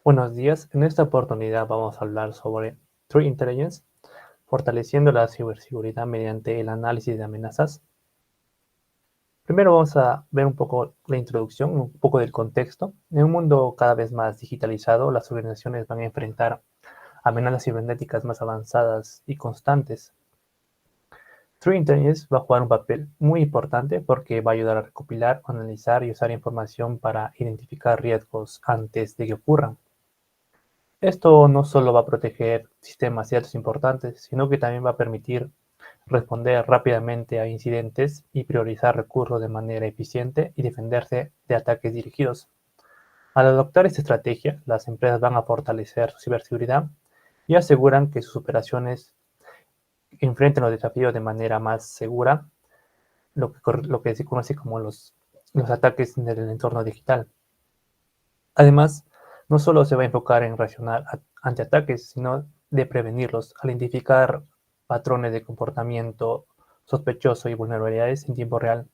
Buenos días, en esta oportunidad vamos a hablar sobre Threat Intelligence, fortaleciendo la ciberseguridad mediante el análisis de amenazas. Primero vamos a ver un poco la introducción, un poco del contexto. En un mundo cada vez más digitalizado, las organizaciones van a enfrentar amenazas cibernéticas más avanzadas y constantes. Threat Intelligence va a jugar un papel muy importante porque va a ayudar a recopilar, analizar y usar información para identificar riesgos antes de que ocurran. Esto no solo va a proteger sistemas y datos importantes, sino que también va a permitir responder rápidamente a incidentes y priorizar recursos de manera eficiente y defenderse de ataques dirigidos. Al adoptar esta estrategia, las empresas van a fortalecer su ciberseguridad y aseguran que sus operaciones enfrenten los desafíos de manera más segura, lo que se conoce como los ataques en el entorno digital. Además, no solo se va a enfocar en reaccionar ante ataques, sino de prevenirlos, al identificar patrones de comportamiento sospechoso y vulnerabilidades en tiempo real.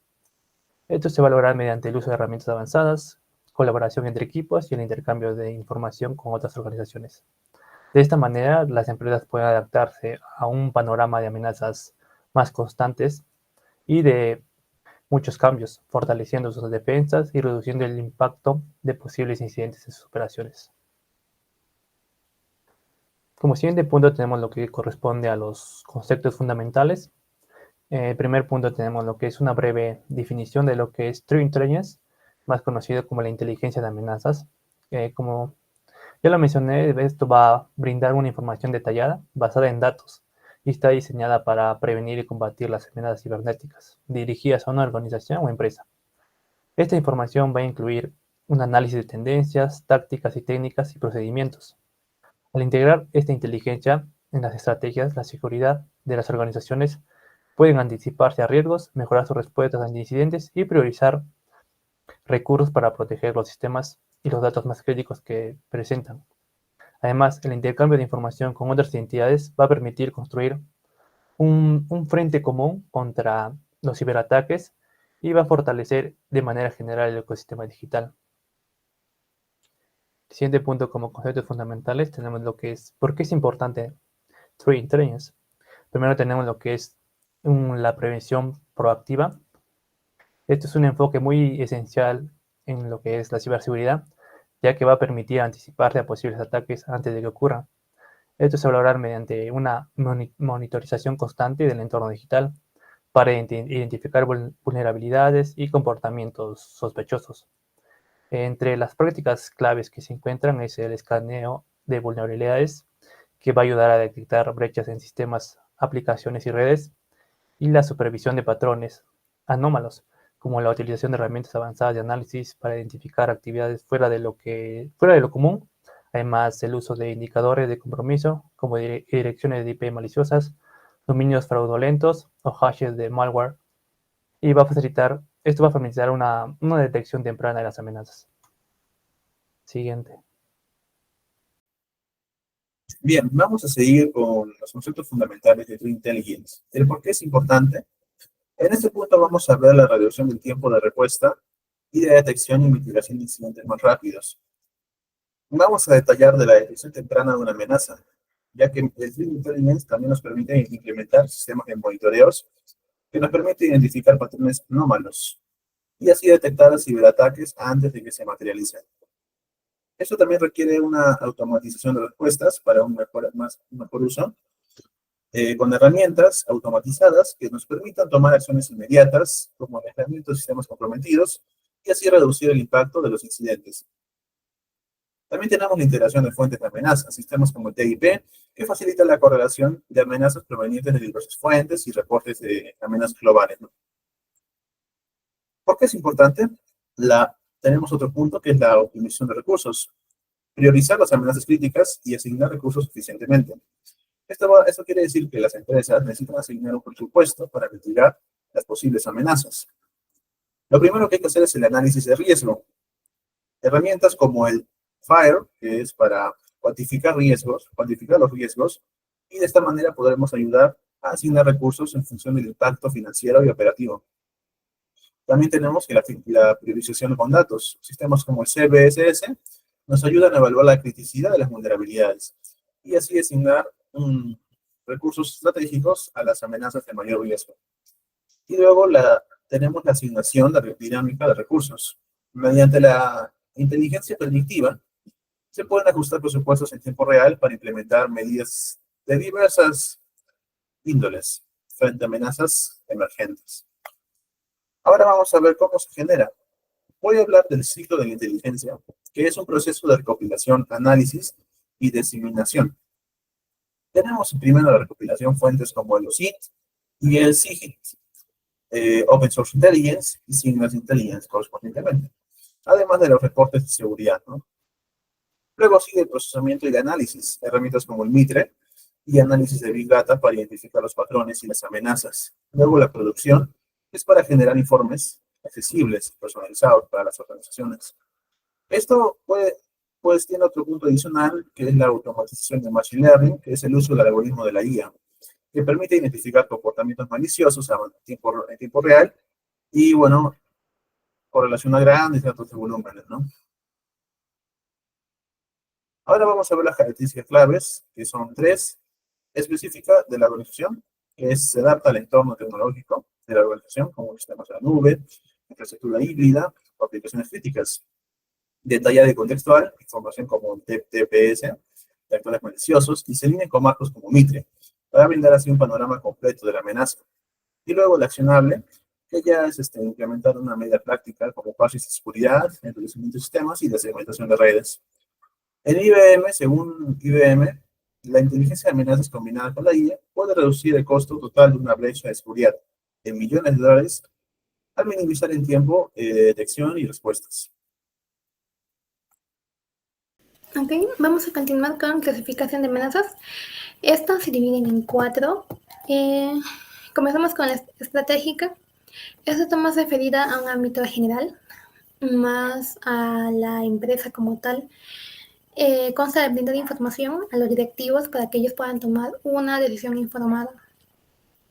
Esto se va a lograr mediante el uso de herramientas avanzadas, colaboración entre equipos y el intercambio de información con otras organizaciones. De esta manera, las empresas pueden adaptarse a un panorama de amenazas más constantes y de muchos cambios, fortaleciendo sus defensas y reduciendo el impacto de posibles incidentes en sus operaciones. Como siguiente punto tenemos lo que corresponde a los conceptos fundamentales. El primer punto tenemos lo que es una breve definición de lo que es True Intelligence, más conocido como la inteligencia de amenazas. Como ya lo mencioné, esto va a brindar una información detallada basada en datos y está diseñada para prevenir y combatir las amenazas cibernéticas dirigidas a una organización o empresa. Esta información va a incluir un análisis de tendencias, tácticas y técnicas y procedimientos. Al integrar esta inteligencia en las estrategias, la seguridad de las organizaciones pueden anticiparse a riesgos, mejorar sus respuestas ante incidentes y priorizar recursos para proteger los sistemas y los datos más críticos que presentan. Además, el intercambio de información con otras entidades va a permitir construir un frente común contra los ciberataques y va a fortalecer de manera general el ecosistema digital. El siguiente punto como conceptos fundamentales tenemos lo que es, ¿por qué es importante Threat Intelligence? Primero tenemos lo que es la prevención proactiva. Esto es un enfoque muy esencial en lo que es la ciberseguridad, ya que va a permitir anticiparse a posibles ataques antes de que ocurran. Esto se va a lograr mediante una monitorización constante del entorno digital para identificar vulnerabilidades y comportamientos sospechosos. Entre las prácticas claves que se encuentran es el escaneo de vulnerabilidades, que va a ayudar a detectar brechas en sistemas, aplicaciones y redes, y la supervisión de patrones anómalos, como la utilización de herramientas avanzadas de análisis para identificar actividades fuera de lo común. Además, el uso de indicadores de compromiso, como direcciones de IP maliciosas, dominios fraudulentos o hashes de malware, y esto va a facilitar una detección temprana de las amenazas. Siguiente. Bien, vamos a seguir con los conceptos fundamentales de True Intelligence. El por qué es importante. En este punto vamos a ver la reducción del tiempo de respuesta y de detección y mitigación de incidentes más rápidos. Vamos a detallar de la detección temprana de una amenaza, ya que el True Intelligence también nos permite implementar sistemas de monitoreos que nos permite identificar patrones anómalos y así detectar ciberataques antes de que se materialicen. Esto también requiere una automatización de respuestas para un mejor uso, con herramientas automatizadas que nos permitan tomar acciones inmediatas, como alejamiento de sistemas comprometidos, y así reducir el impacto de los incidentes. También tenemos la integración de fuentes de amenazas, sistemas como el TIP, que facilita la correlación de amenazas provenientes de diversas fuentes y reportes de amenazas globales, ¿no? ¿Por qué es importante? Tenemos otro punto que es la optimización de recursos. Priorizar las amenazas críticas y asignar recursos eficientemente. Esto quiere decir que las empresas necesitan asignar un presupuesto para mitigar las posibles amenazas. Lo primero que hay que hacer es el análisis de riesgo. Herramientas como el FIRE, que es para cuantificar los riesgos, y de esta manera podremos ayudar a asignar recursos en función del impacto financiero y operativo. También tenemos que la priorización con datos. Sistemas como el CBSS nos ayudan a evaluar la criticidad de las vulnerabilidades y así asignar recursos estratégicos a las amenazas de mayor riesgo. Y luego tenemos la asignación dinámica de recursos. Mediante la inteligencia predictiva, se pueden ajustar presupuestos en tiempo real para implementar medidas de diversas índoles frente a amenazas emergentes. Ahora vamos a ver cómo se genera. Voy a hablar del ciclo de la inteligencia, que es un proceso de recopilación, análisis y diseminación. Tenemos primero la recopilación fuentes como el OSINT y el SIGINT, Open Source Intelligence y Signals Intelligence correspondientemente, además de los reportes de seguridad, ¿no? Luego sigue el procesamiento y el análisis, herramientas como el MITRE y análisis de Big Data para identificar los patrones y las amenazas. Luego la producción es para generar informes accesibles y personalizados para las organizaciones. Esto pues tiene otro punto adicional, que es la automatización de Machine Learning, que es el uso del algoritmo de la IA, que permite identificar comportamientos maliciosos en tiempo real y, bueno, correlaciona grandes datos de volúmenes, ¿no? Ahora vamos a ver las características claves, que son tres: específica de la organización, que se adapta al entorno tecnológico de la organización, como sistemas de la nube, infraestructura híbrida o aplicaciones críticas; detallada y contextual, información como TPS, de actores maliciosos, y se alinean con marcos como Mitre, para brindar así un panorama completo de la amenaza. Y luego la accionable, que ya es implementar una medida práctica como parches de seguridad, enriquecimiento de sistemas y de segmentación de redes. En IBM, según IBM, la inteligencia de amenazas combinada con la IA puede reducir el costo total de una brecha de seguridad en millones de dólares al minimizar en tiempo detección y respuestas. Ok, vamos a continuar con clasificación de amenazas. Estas se dividen en 4. Comenzamos con la estratégica. Esta está más referida a un ámbito general, más a la empresa como tal. Consta de brindar información a los directivos para que ellos puedan tomar una decisión informada.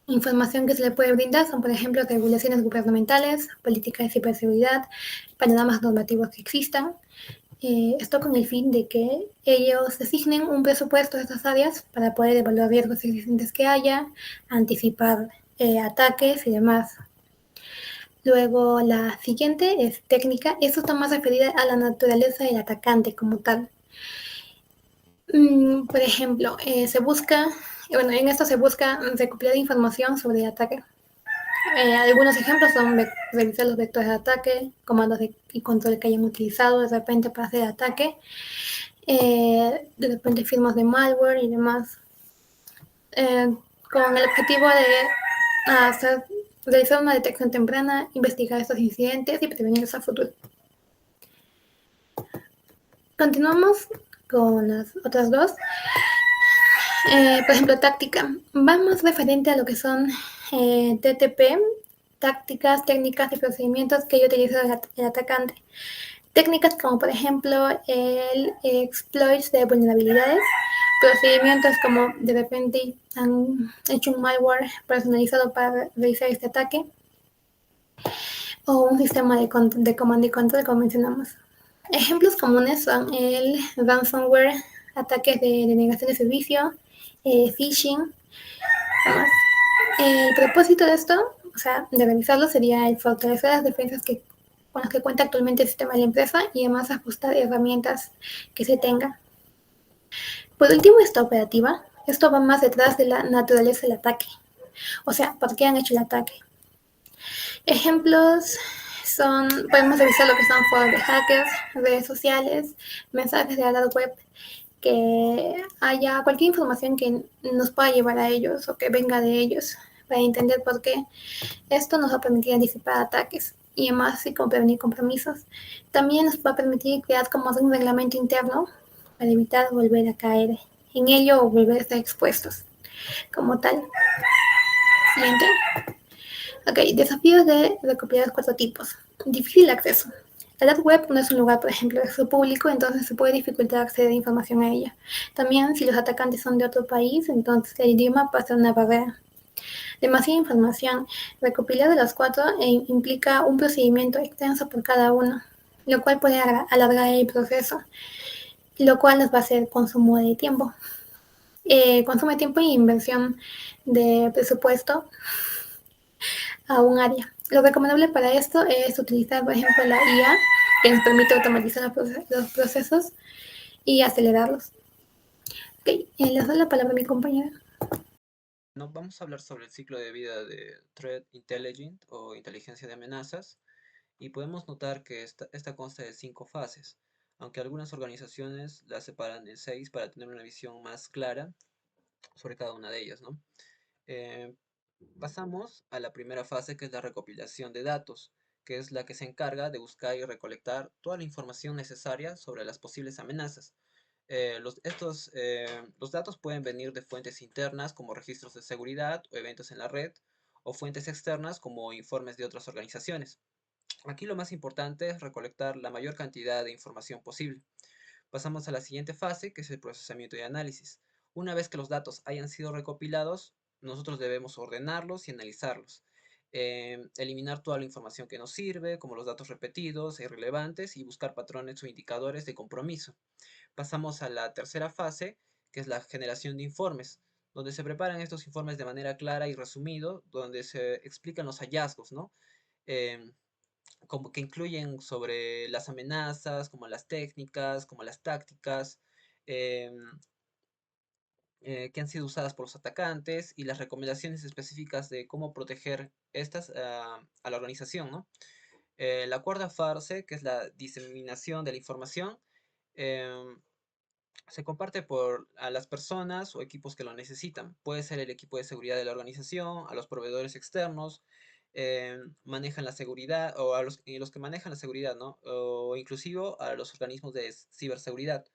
Información que se le puede brindar son, por ejemplo, regulaciones gubernamentales, políticas de ciberseguridad, panoramas normativos que existan. Esto con el fin de que ellos designen un presupuesto de estas áreas para poder evaluar riesgos existentes que haya, anticipar ataques y demás. Luego la siguiente es técnica. Esto está más referida a la naturaleza del atacante como tal. Por ejemplo, en esto se busca recopilar información sobre el ataque. Algunos ejemplos son revisar los vectores de ataque, comandos y control que hayan utilizado de repente para hacer ataque, de repente firmas de malware y demás, con el objetivo de realizar una detección temprana, investigar estos incidentes y prevenirlos a futuro. Continuamos con las otras dos. Por ejemplo, táctica. Va más referente a lo que son TTP, tácticas, técnicas y procedimientos que utiliza el atacante. Técnicas como, por ejemplo, el exploits de vulnerabilidades, procedimientos como de repente han hecho un malware personalizado para realizar este ataque, o un sistema de comando y control, como mencionamos. Ejemplos comunes son el ransomware, ataques de denegación de servicio, phishing. Además, el propósito de esto, o sea, de revisarlo, sería el fortalecer las defensas con las que cuenta actualmente el sistema de la empresa y además ajustar herramientas que se tengan. Por último, esta operativa. Esto va más detrás de la naturaleza del ataque. O sea, ¿por qué han hecho el ataque? Ejemplos podemos revisar lo que son foros de hackers, redes sociales, mensajes de la dark web, que haya cualquier información que nos pueda llevar a ellos o que venga de ellos, para entender por qué. Esto nos va a permitir anticipar ataques y además así como prevenir compromisos. También nos va a permitir crear como un reglamento interno para evitar volver a caer en ello o volver a estar expuestos como tal. Siguiente. Ok, desafíos de recopilar 4 tipos. Difícil acceso. La dark web no es un lugar, por ejemplo, de acceso público, entonces se puede dificultar acceder a información a ella. También, si los atacantes son de otro país, entonces el idioma pasa una barrera. Demasiada información. Recopilar de las 4 implica un procedimiento extenso por cada uno. lo cual puede alargar el proceso, lo cual nos va a hacer consumo de tiempo. Consume tiempo y inversión de presupuesto a un área. Lo recomendable para esto es utilizar, por ejemplo, la IA, que nos permite automatizar los procesos y acelerarlos. Ok, le doy la palabra a mi compañera. No, vamos a hablar sobre el ciclo de vida de Threat Intelligence o inteligencia de amenazas, y podemos notar que esta consta de 5 fases, aunque algunas organizaciones la separan en 6 para tener una visión más clara sobre cada una de ellas, ¿no? Eh, Pasamos a la primera fase, que es la recopilación de datos, que es la que se encarga de buscar y recolectar toda la información necesaria sobre las posibles amenazas. Los datos pueden venir de fuentes internas como registros de seguridad o eventos en la red, o fuentes externas como informes de otras organizaciones. Aquí lo más importante es recolectar la mayor cantidad de información posible. Pasamos a la siguiente fase, que es el procesamiento y análisis. Una vez que los datos hayan sido recopilados, nosotros debemos ordenarlos y analizarlos. Eliminar toda la información que nos sirve, como los datos repetidos e irrelevantes, y buscar patrones o indicadores de compromiso. Pasamos a la tercera fase, que es la generación de informes, donde se preparan estos informes de manera clara y resumido, donde se explican los hallazgos, ¿no? Em, Como que incluyen sobre las amenazas, como las técnicas, como las tácticas, em, que han sido usadas por los atacantes, y las recomendaciones específicas de cómo proteger estas a la organización, ¿no? La cuarta fase, que es la diseminación de la información, em, se comparte a las personas o equipos que lo necesitan. Puede ser el equipo de seguridad de la organización, a los proveedores externos, manejan la seguridad, o a los que manejan la seguridad, ¿no? O inclusive a los organismos de ciberseguridad.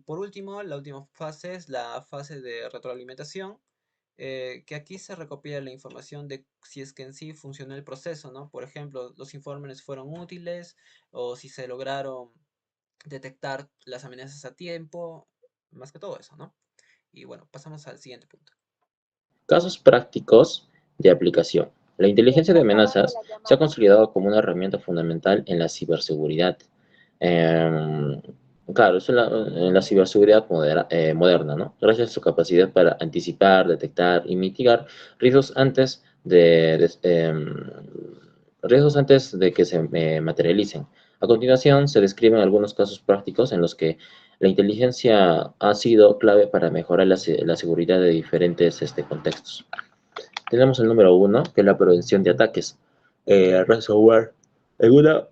Por último, la última fase es la fase de retroalimentación, que aquí se recopila la información de si es que en sí funcionó el proceso, ¿no? Por ejemplo, los informes fueron útiles, o si se lograron detectar las amenazas a tiempo, más que todo eso, ¿no? Y bueno, pasamos al siguiente punto. Casos prácticos de aplicación. La inteligencia de amenazas se ha consolidado como una herramienta fundamental en la ciberseguridad. Eh, claro, es en la ciberseguridad moderna, ¿no? Gracias a su capacidad para anticipar, detectar y mitigar riesgos riesgos antes de que se materialicen. A continuación, se describen algunos casos prácticos en los que la inteligencia ha sido clave para mejorar la seguridad de diferentes contextos. Tenemos el número 1, que es la prevención de ataques. Ransomware. En una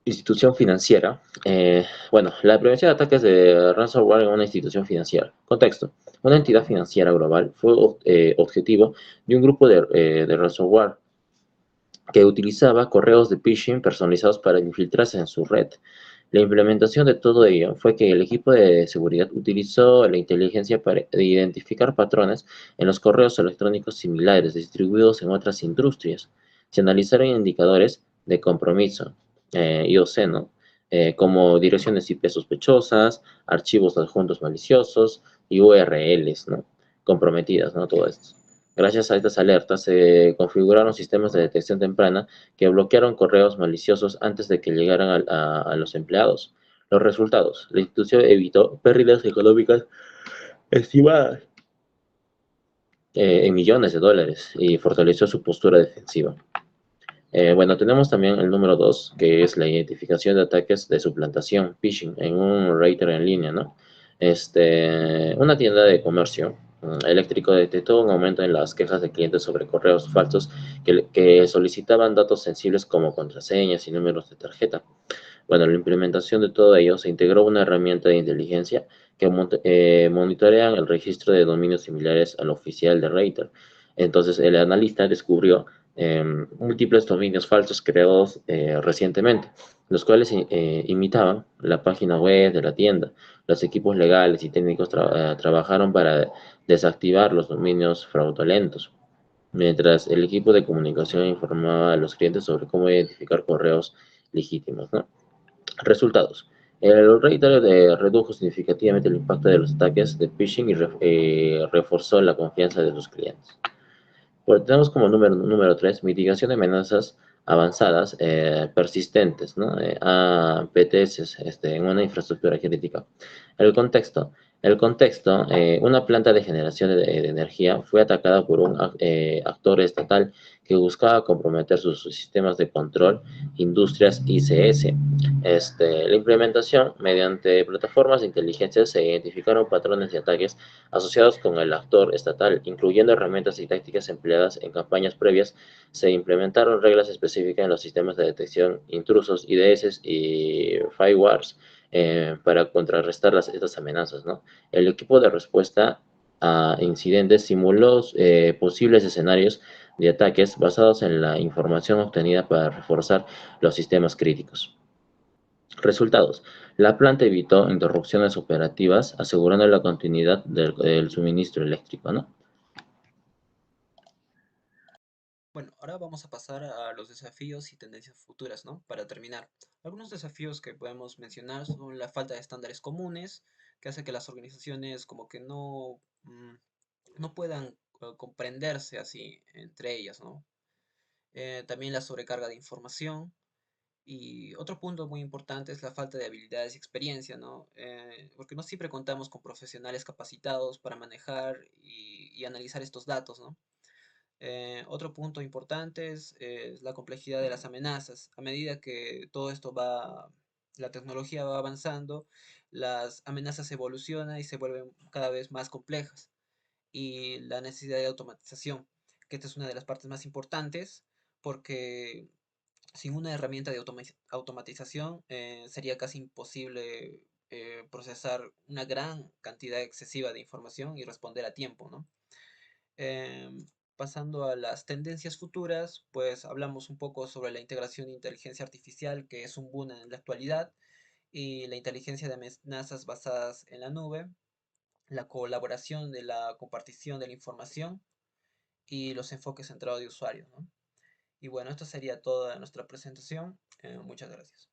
institución financiera, la prevención de ataques de ransomware en una institución financiera. Contexto. Una entidad financiera global fue objetivo de un grupo de ransomware que utilizaba correos de phishing personalizados para infiltrarse en su red. La implementación de todo ello fue que el equipo de seguridad utilizó la inteligencia para identificar patrones en los correos electrónicos similares distribuidos en otras industrias. Se analizaron indicadores de compromiso, IOC, ¿no? Como direcciones IP sospechosas, archivos adjuntos maliciosos y URLs, ¿no? Comprometidas, ¿no? Todo esto. Gracias a estas alertas se configuraron sistemas de detección temprana que bloquearon correos maliciosos antes de que llegaran a los empleados. Los resultados. La institución evitó pérdidas económicas estimadas en millones de dólares y fortaleció su postura defensiva. Tenemos también el número 2, que es la identificación de ataques de suplantación, phishing, en un router en línea, ¿no? Una tienda de comercio eléctrico detectó un aumento en las quejas de clientes sobre correos falsos que solicitaban datos sensibles como contraseñas y números de tarjeta. Bueno, la implementación de todo ello se integró una herramienta de inteligencia que monitorea el registro de dominios similares al oficial de router. Entonces, el analista descubrió múltiples dominios falsos creados recientemente, los cuales imitaban la página web de la tienda. Los equipos legales y técnicos trabajaron para desactivar los dominios fraudulentos, mientras el equipo de comunicación informaba a los clientes sobre cómo identificar correos legítimos, ¿no? Resultados. El router redujo significativamente el impacto de los ataques de phishing y reforzó la confianza de los clientes. Bueno, tenemos como número 3, mitigación de amenazas avanzadas persistentes, ¿no? APTS en una infraestructura crítica. El contexto. Una planta de generación de energía fue atacada por un actor estatal que buscaba comprometer sus sistemas de control, industrias ICS. La implementación, mediante plataformas de inteligencia, se identificaron patrones de ataques asociados con el actor estatal, incluyendo herramientas y tácticas empleadas en campañas previas. Se implementaron reglas específicas en los sistemas de detección intrusos, IDS y firewalls para contrarrestar estas amenazas, ¿no? El equipo de respuesta a incidentes simuló posibles escenarios de ataques basados en la información obtenida para reforzar los sistemas críticos. Resultados. La planta evitó interrupciones operativas, asegurando la continuidad del suministro eléctrico, ¿no? Bueno, ahora vamos a pasar a los desafíos y tendencias futuras, ¿no? Para terminar, algunos desafíos que podemos mencionar son la falta de estándares comunes, que hace que las organizaciones como que no puedan comprenderse así entre ellas, ¿no? También la sobrecarga de información. Y otro punto muy importante es la falta de habilidades y experiencia, ¿no? Porque no siempre contamos con profesionales capacitados para manejar y analizar estos datos, ¿no? Otro punto importante es la complejidad de las amenazas. A medida que todo esto la tecnología va avanzando, las amenazas evolucionan y se vuelven cada vez más complejas. Y la necesidad de automatización, que esta es una de las partes más importantes, porque sin una herramienta de automatización sería casi imposible procesar una gran cantidad excesiva de información y responder a tiempo, ¿no? Pasando a las tendencias futuras, pues hablamos un poco sobre la integración de inteligencia artificial, que es un boom en la actualidad, y la inteligencia de amenazas basadas en la nube, la colaboración de la compartición de la información y los enfoques centrados de usuario, ¿no? Y bueno, esto sería toda nuestra presentación. Muchas gracias.